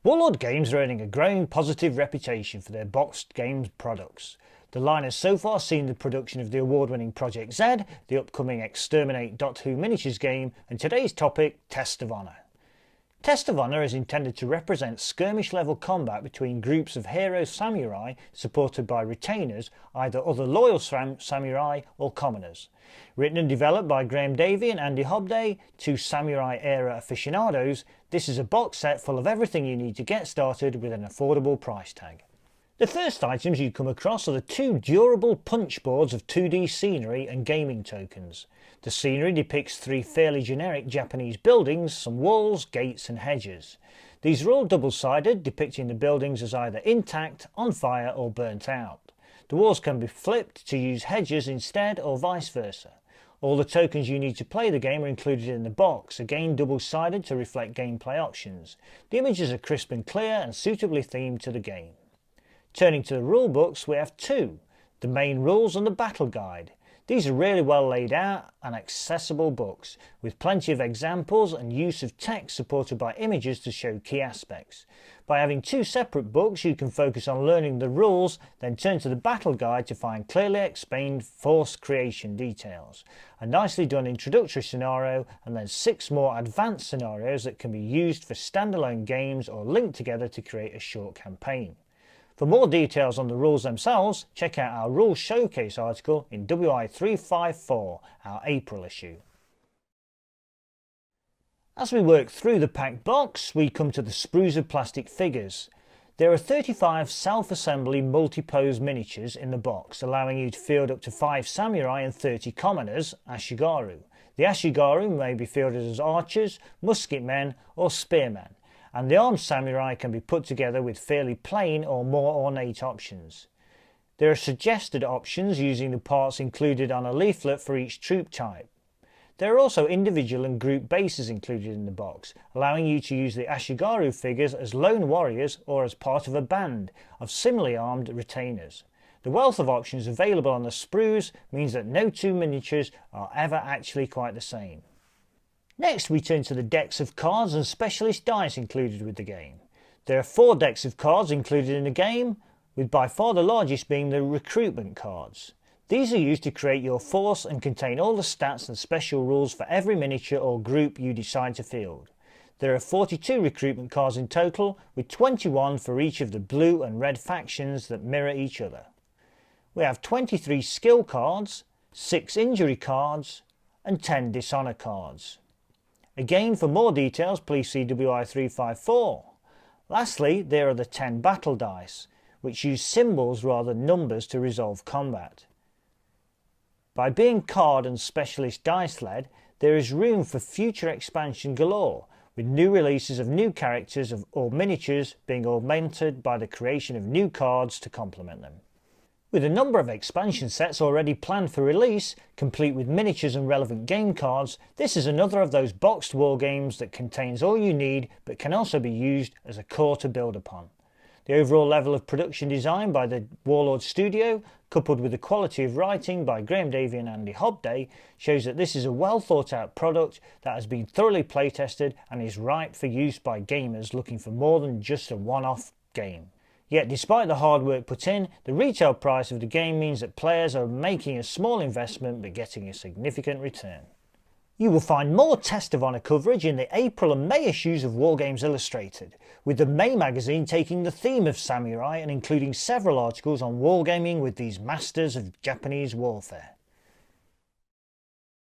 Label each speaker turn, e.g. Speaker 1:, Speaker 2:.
Speaker 1: Warlord Games are earning a growing positive reputation for their boxed games products. The line has so far seen the production of the award-winning Project Z, the upcoming Exterminate Doctor Who miniatures game, and today's topic, Test of Honour. Test of Honour is intended to represent skirmish-level combat between groups of hero samurai supported by retainers, either other loyal samurai or commoners. Written and developed by Graham Davey and Andy Hobday, two samurai-era aficionados, this is a box set full of everything you need to get started with an affordable price tag. The first items you come across are the two durable punch boards of 2D scenery and gaming tokens. The scenery depicts three fairly generic Japanese buildings, some walls, gates and hedges. These are all double-sided, depicting the buildings as either intact, on fire or burnt out. The walls can be flipped to use hedges instead or vice versa. All the tokens you need to play the game are included in the box, again double-sided to reflect gameplay options. The images are crisp and clear and suitably themed to the game. Turning to the rule books, we have two, the main rules and the battle guide. These are really well laid out and accessible books, with plenty of examples and use of text supported by images to show key aspects. By having two separate books, you can focus on learning the rules, then turn to the battle guide to find clearly explained force creation details, a nicely done introductory scenario, and then 6 more advanced scenarios that can be used for standalone games or linked together to create a short campaign. For more details on the rules themselves, check out our Rules Showcase article in WI 354, our April issue. As we work through the packed box, we come to the sprues of plastic figures. There are 35 self-assembly multi-pose miniatures in the box, allowing you to field up to 5 samurai and 30 commoners, ashigaru. The ashigaru may be fielded as archers, musketmen or spearmen, and the armed samurai can be put together with fairly plain or more ornate options. There are suggested options using the parts included on a leaflet for each troop type. There are also individual and group bases included in the box, allowing you to use the ashigaru figures as lone warriors or as part of a band of similarly armed retainers. The wealth of options available on the sprues means that no two miniatures are ever actually quite the same. Next we turn to the decks of cards and specialist dice included with the game. There are 4 decks of cards included in the game, with by far the largest being the Recruitment Cards. These are used to create your force and contain all the stats and special rules for every miniature or group you decide to field. There are 42 recruitment cards in total, with 21 for each of the blue and red factions that mirror each other. We have 23 skill cards, 6 injury cards and 10 dishonour cards. Again, for more details, please see WI 354. Lastly, there are the 10 battle dice, which use symbols rather than numbers to resolve combat. By being card and specialist dice led, there is room for future expansion galore, with new releases of new characters or miniatures being augmented by the creation of new cards to complement them. With a number of expansion sets already planned for release, complete with miniatures and relevant game cards, this is another of those boxed war games that contains all you need but can also be used as a core to build upon. The overall level of production design by the Warlord Studio, coupled with the quality of writing by Graham Davey and Andy Hobday, shows that this is a well thought out product that has been thoroughly playtested and is right for use by gamers looking for more than just a one-off game. Yet despite the hard work put in, the retail price of the game means that players are making a small investment but getting a significant return. You will find more Test of Honour coverage in the April and May issues of Wargames Illustrated, with the May magazine taking the theme of samurai and including several articles on wargaming with these masters of Japanese warfare.